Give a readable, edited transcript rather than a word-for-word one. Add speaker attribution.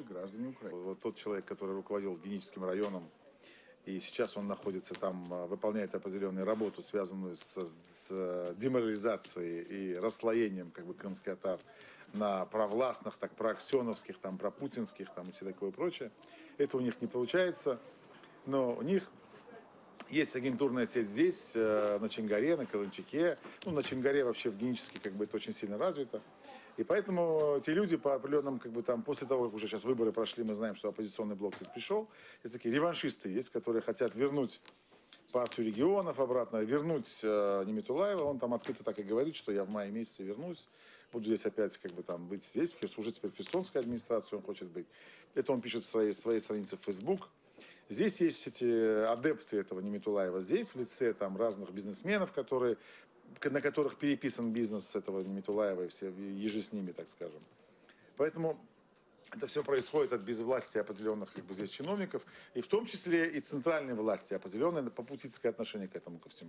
Speaker 1: Граждане Украины. Вот тот человек, который руководил Геническим районом, и сейчас он находится там, выполняет определенную работу, связанную с деморализацией и расслоением как бы крымских татар на провластных, так проаксеновских, там, пропутинских там, и все такое прочее. Это у них не получается, но у них есть агентурная сеть здесь, на Чонгаре, на Каланчаке. Ну, на Чонгаре вообще в генически как бы это очень сильно развито. И поэтому те люди по определенным, как бы там, после того, как уже сейчас выборы прошли, мы знаем, что оппозиционный блок здесь пришел. Есть такие реваншисты, есть, которые хотят вернуть партию регионов обратно, вернуть Нимитулаева. Он там открыто так и говорит, что я в мае месяце вернусь, буду здесь опять как бы там быть здесь, служить теперь в Херсонской администрации он хочет быть. Это он пишет в своей странице в Facebook. Здесь есть эти адепты этого Нимитулаева, здесь в лице там разных бизнесменов, на которых переписан бизнес этого Нимитулаева и все ежи с ними, так скажем. Поэтому это все происходит от безвластия определенных как бы, здесь чиновников, и в том числе и центральной власти, определенное попутинское отношение к этому ко всему.